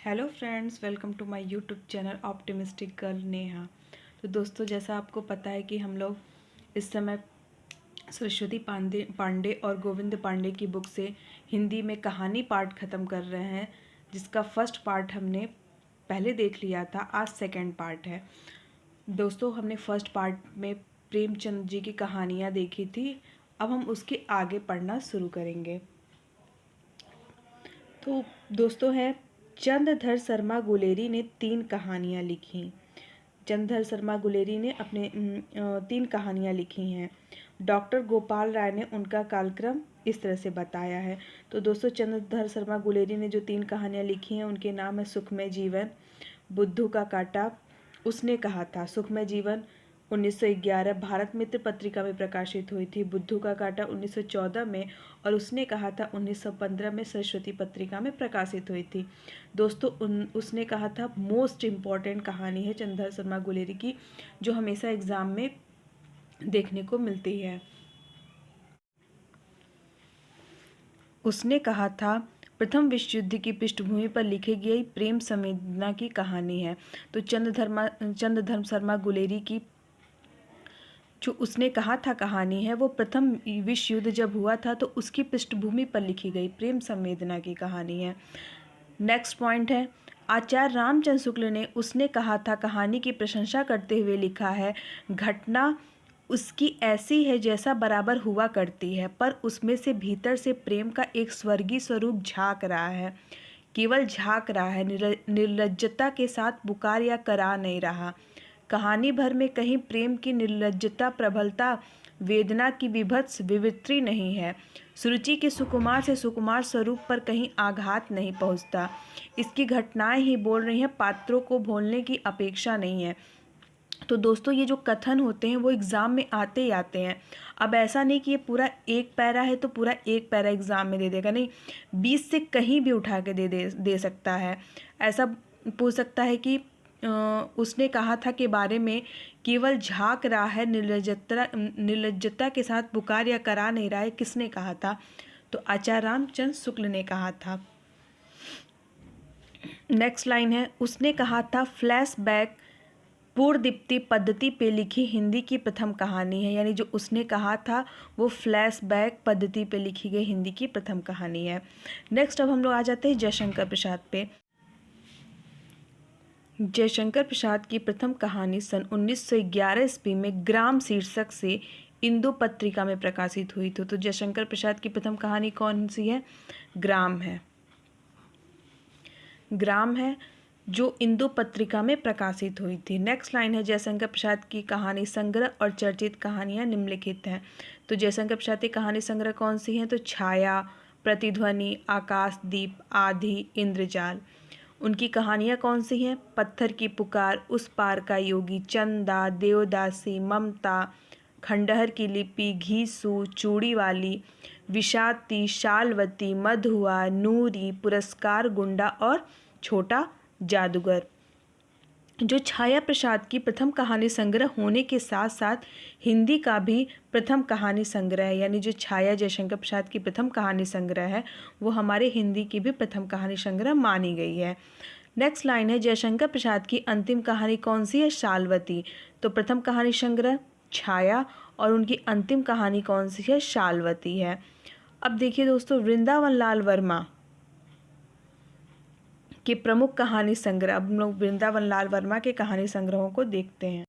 Hello friends, welcome to my YouTube channel optimistic girl Neha. तो दोस्तों, जैसा आपको पता है कि हम लोग इस समय सरस्वती पांडे और गोविंद पांडे की बुक से हिंदी में कहानी पार्ट ख़त्म कर रहे हैं, जिसका फर्स्ट पार्ट हमने पहले देख लिया था। आज सेकंड पार्ट है। दोस्तों, हमने फर्स्ट पार्ट में प्रेमचंद जी की कहानियाँ देखी थी। अब हम उसके आगे पढ़ना शुरू करेंगे। तो दोस्तों है, चंद्रधर शर्मा गुलेरी ने 3 कहानियाँ लिखी। चंद्रधर शर्मा गुलेरी ने अपने 3 कहानियाँ लिखी हैं। डॉक्टर गोपाल राय ने उनका कालक्रम इस तरह से बताया है। तो दोस्तों, चंद्रधर शर्मा गुलेरी ने जो 3 कहानियाँ लिखी हैं उनके नाम है सुखमय जीवन, बुद्धू का कांटा, उसने कहा था। सुखमय जीवन 1911 भारत मित्र पत्रिका में प्रकाशित हुई थी। बुद्धू का कांटा 1914 में और उसने कहा था 1915 में सरस्वती पत्रिका में प्रकाशित हुई थी। दोस्तों, उसने कहा था मोस्ट इम्पॉर्टेंट कहानी है चंद्रधर शर्मा गुलेरी की, जो हमेशा एग्जाम में देखने को मिलती है। उसने कहा था प्रथम विश्व युद्ध की पृष्ठभूमि पर लिखी गई प्रेम संवेदना की कहानी है। तो चंद्रधर शर्मा गुलेरी की जो उसने कहा था कहानी है वो प्रथम विश्व युद्ध जब हुआ था तो उसकी पृष्ठभूमि पर लिखी गई प्रेम संवेदना की कहानी है। नेक्स्ट पॉइंट है, आचार्य रामचंद्र शुक्ल ने उसने कहा था कहानी की प्रशंसा करते हुए लिखा है, घटना उसकी ऐसी है जैसा बराबर हुआ करती है, पर उसमें से भीतर से प्रेम का एक स्वर्गीय स्वरूप झांक रहा है। केवल झांक रहा है, निर्लज्जता के साथ पुकार या करा नहीं रहा। कहानी भर में कहीं प्रेम की निर्लज्जता, प्रबलता, वेदना की विभत्स विवृत्ति नहीं है। सुरुचि के सुकुमार से सुकुमार स्वरूप पर कहीं आघात नहीं पहुंचता। इसकी घटनाएं ही बोल रही हैं, पात्रों को बोलने की अपेक्षा नहीं है। तो दोस्तों, ये जो कथन होते हैं वो एग्ज़ाम में आते ही आते हैं। अब ऐसा नहीं कि ये पूरा एक पैरा है तो पूरा एक पैरा एग्ज़ाम में दे देगा, नहीं, 20 से कहीं भी उठा के दे सकता है। ऐसा पूछ सकता है कि उसने कहा था के बारे में केवल झांक रहा है, निर्लज्जता के साथ पुकार या करा नहीं रहा है, किसने कहा था? तो आचार्य रामचंद्र शुक्ल ने कहा था। नेक्स्ट लाइन है, उसने कहा था फ्लैशबैक पूर्वदीप्ति पद्धति पे लिखी हिंदी की प्रथम कहानी है। यानी जो उसने कहा था वो फ्लैशबैक पद्धति पे लिखी गई हिंदी की प्रथम कहानी है। नेक्स्ट अब हम लोग आ जाते हैं जयशंकर प्रसाद पे। जयशंकर प्रसाद की प्रथम कहानी सन 1911 ईस्वी में ग्राम शीर्षक से इंदु पत्रिका में प्रकाशित हुई थी। तो जयशंकर प्रसाद की प्रथम कहानी कौन सी है? ग्राम है। ग्राम है जो इंदु पत्रिका में प्रकाशित हुई थी। नेक्स्ट लाइन है, जयशंकर प्रसाद की कहानी संग्रह और चर्चित कहानियां निम्नलिखित हैं। तो जयशंकर प्रसाद की कहानी संग्रह कौन सी हैं? तो छाया, प्रतिध्वनि, आकाशदीप, आधी, इंद्रजाल। उनकी कहानियाँ कौन सी हैं? पत्थर की पुकार, उस पार का योगी, चंदा, देवदासी, ममता, खंडहर की लिपि, घीसू, चूड़ी वाली, विषाती, शालवती, मधुआ, नूरी, पुरस्कार गुंडा और छोटा जादूगर। जो छाया प्रसाद की प्रथम कहानी संग्रह होने के साथ साथ हिंदी का भी प्रथम कहानी संग्रह है। यानी जो छाया जयशंकर प्रसाद की प्रथम कहानी संग्रह है वो हमारे हिंदी की भी प्रथम कहानी संग्रह मानी गई है। नेक्स्ट लाइन है, जयशंकर प्रसाद की अंतिम कहानी कौन सी है? शालवती। तो प्रथम कहानी संग्रह छाया और उनकी अंतिम कहानी कौन सी है? शालवती है। अब देखिए दोस्तों, वृंदावन लाल वर्मा के प्रमुख कहानी संग्रह, अब हम लोग वृंदावन लाल वर्मा के कहानी संग्रहों को देखते हैं।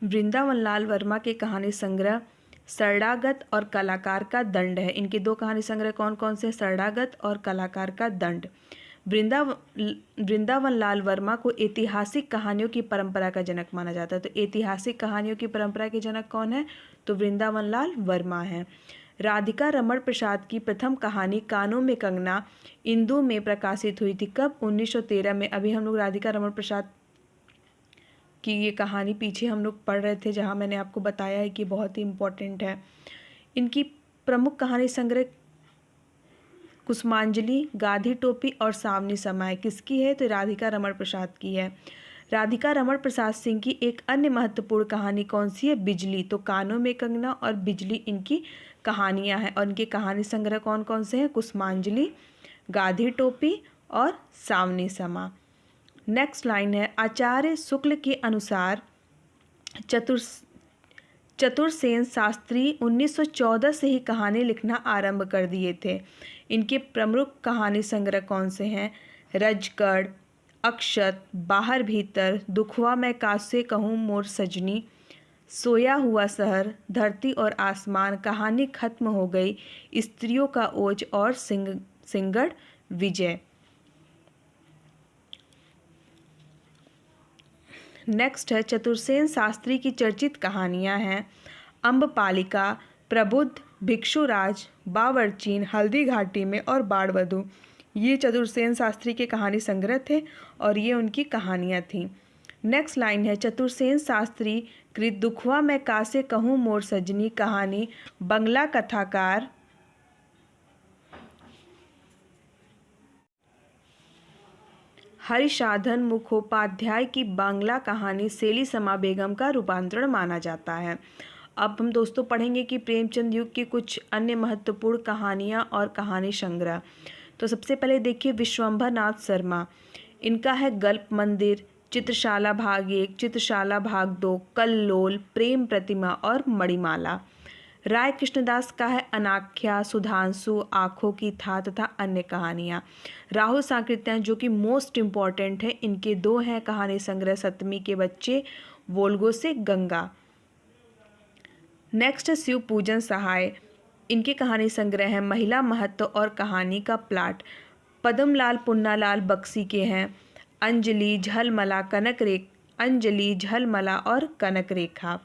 वृंदावन लाल वर्मा के कहानी संग्रह शरणागत और कलाकार का दंड है। इनके 2 कहानी संग्रह कौन कौन से? शरणागत और कलाकार का दंड। वृंदावन लाल वर्मा को ऐतिहासिक कहानियों की परंपरा का जनक माना जाता है। तो ऐतिहासिक कहानियों की परंपरा के जनक कौन है? तो वृंदावन लाल वर्मा है। राधिका रमण प्रसाद की प्रथम कहानी कानों में कंगना इंदु में प्रकाशित हुई थी। कब? 1913 में। अभी हम लोग राधिका रमण प्रसाद की ये कहानी पीछे हम लोग पढ़ रहे थे, जहाँ मैंने आपको बताया है कि बहुत ही इम्पोर्टेंट है। इनकी प्रमुख कहानी संग्रह कुसुमांजलि, गाधी टोपी और सावनी समाए किसकी है? तो राधिका रमण प्रसाद की है। राधिका रमण प्रसाद सिंह की एक अन्य महत्वपूर्ण कहानी कौन सी है? बिजली। तो कानों में कंगना और बिजली इनकी कहानियां हैं और इनके कहानी संग्रह कौन कौन से हैं? कुसुमांजलि, गाधी टोपी और सावनी समा। नेक्स्ट लाइन है, आचार्य शुक्ल के अनुसार चतुरसेन शास्त्री 1914 से ही कहानी लिखना आरंभ कर दिए थे। इनके प्रमुख कहानी संग्रह कौन से हैं? रजगढ़, अक्षत, बाहर भीतर, दुखवा मैं कासे कहूँ मोर सजनी, सोया हुआ शहर, धरती और आसमान, कहानी खत्म हो गई, स्त्रियों का ओज और सिंगड़ विजय। नेक्स्ट है, चतुरसेन शास्त्री की चर्चित कहानियां हैं अम्बपालिका, प्रबुद्ध, भिक्षुराज, बावर्चीन, हल्दी घाटी में और बाणवधु। ये चतुरसेन शास्त्री के कहानी संग्रह थे और ये उनकी कहानियां थीं। नेक्स्ट लाइन है, चतुरसेन शास्त्री कृत दुखवा मैं कासे कहूँ मोर सजनी कहानी बंगला कथाकार हरिसाधन मुखोपाध्याय की बांग्ला कहानी सेली समा बेगम का रूपांतरण माना जाता है। अब हम दोस्तों पढ़ेंगे कि प्रेमचंद युग की कुछ अन्य महत्वपूर्ण कहानियाँ और कहानी संग्रह। तो सबसे पहले देखिए विश्वंभर नाथ शर्मा, इनका है गल्प मंदिर, चित्रशाला भाग 1, चित्रशाला भाग 2, कल्लोल, प्रेम प्रतिमा और मणिमाला। राय कृष्णदास का है अनाख्या, सुधांशु, आँखों की था तथा अन्य कहानियाँ। राहुल सांकृत्यायन जो कि मोस्ट इम्पॉर्टेंट है, इनके 2 हैं कहानी संग्रह, सतमी के बच्चे, वोल्गो से गंगा। नेक्स्ट है शिव पूजन सहाय, इनके कहानी संग्रह है महिला महत्व और कहानी का प्लाट। पद्मलाल पुन्नालाल बक्सी के हैं अंजलि, झलमला, अंजलि, झलमला और कनक रेखा।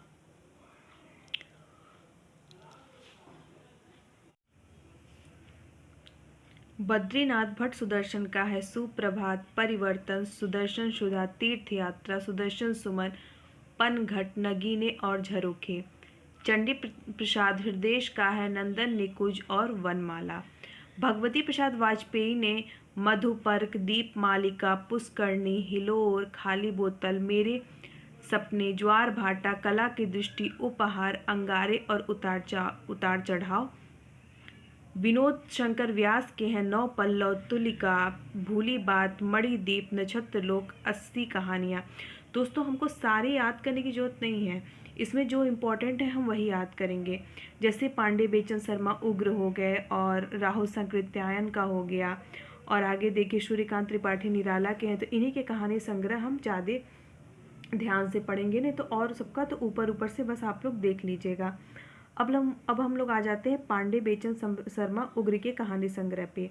बद्रीनाथ भट्ट सुदर्शन का है सुप्रभात, परिवर्तन, सुदर्शन सुधा, तीर्थ यात्रा, सुदर्शन सुमन, पनघट, नगीने और झरोखे। चंडी प्रसाद हृदय का है नंदन निकुंज और वनमाला। भगवती प्रसाद वाजपेयी ने मधुपर्क, दीप मालिका, पुष्करणी, हिलोर, खाली बोतल, मेरे सपने, ज्वार भाटा, कला की दृष्टि, उपहार, अंगारे और उतार चढ़ाव। विनोद शंकर व्यास के हैं 9 पल्लव, तुलिका, भूली बात, मणिदीप, नक्षत्र लोक, 80 कहानियाँ। दोस्तों हमको सारे याद करने की जरूरत नहीं है, इसमें जो इम्पोर्टेंट है हम वही याद करेंगे। जैसे पांडे बेचन शर्मा उग्र हो गए और राहुल सांकृत्यायन का हो गया, और आगे देखिए सूर्यकांत त्रिपाठी निराला के हैं, तो इन्हीं के कहानी संग्रह हम ज़्यादा ध्यान से पढ़ेंगे। नहीं तो और सबका तो ऊपर ऊपर से बस आप लोग देख लीजिएगा। अब हम लोग आ जाते हैं पांडे बेचन शर्मा उग्र के कहानी संग्रह पे।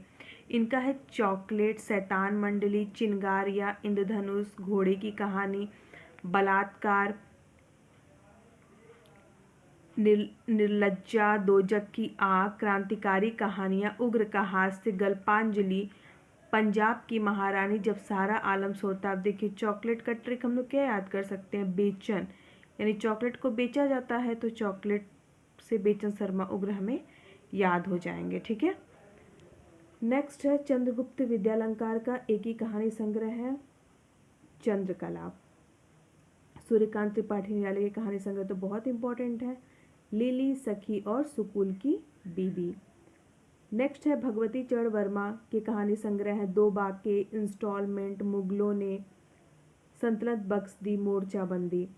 इनका है चॉकलेट, शैतान मंडली, चिंगारिया, इंद्रधनुष, घोड़े की कहानी, बलात्कार, निर्लज्जा, दोजक की आग, क्रांतिकारी कहानियाँ, उग्र का हास्य, गल्पांजलि, पंजाब की महारानी, जब सारा आलम सोता। अब देखिए चॉकलेट का ट्रिक हम लोग क्या याद कर सकते हैं, बेचन, यानी चॉकलेट को बेचा जाता है तो चॉकलेट से बेचन शर्मा उग्र हमें याद हो जाएंगे। ठीक है। नेक्स्ट है चंद्रगुप्त विद्यालंकार का एक ही कहानी संग्रह है चंद्रकला। सूर्यकांत त्रिपाठी निराले की कहानी संग्रह तो बहुत इंपॉर्टेंट है, लिली, सखी और सुकुल की बीबी। नेक्स्ट है भगवती चरण वर्मा के कहानी संग्रह है 2 बाके, इंस्टॉलमेंट, मुगलों ने सल्तनत बख्श दी, मोर्चाबंदी।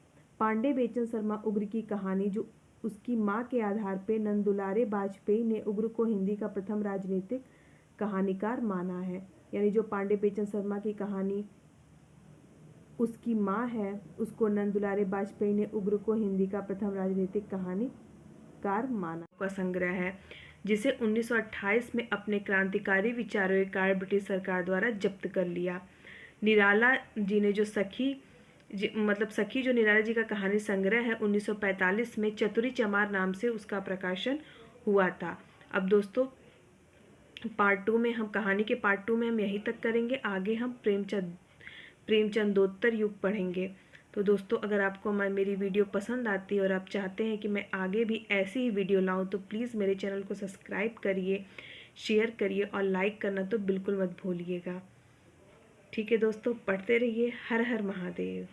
पांडे बेचन शर्मा उग्र की कहानी जो उसकी मां के आधार पे नंदुलारे वाजपेयी ने उग्र को हिंदी का प्रथम राजनीतिक कहानीकार माना है। यानी जो पांडे बेचन शर्मा की कहानी उसकी मां है, उसको नंदुलारे वाजपेयी ने उग्र को हिंदी का प्रथम राजनीतिक कहानीकार माना। का संग्रह है जिसे 1928 में अपने क्रांतिकारी विचारों के कारण ब्रिटिश सरकार द्वारा जब्त कर लिया। निराला जी ने जो सखी जो निराला जी का कहानी संग्रह है 1945 में चतुरी चमार नाम से उसका प्रकाशन हुआ था। अब दोस्तों पार्ट 2 में हम कहानी के पार्ट 2 में हम यहीं तक करेंगे, आगे हम प्रेमचंदोत्तर युग पढ़ेंगे। तो दोस्तों अगर आपको मेरी वीडियो पसंद आती है और आप चाहते हैं कि मैं आगे भी ऐसी ही वीडियो लाऊं तो प्लीज़ मेरे चैनल को सब्सक्राइब करिए, शेयर करिए और लाइक करना तो बिल्कुल मत भूलिएगा। ठीक है दोस्तों, पढ़ते रहिए। हर हर महादेव।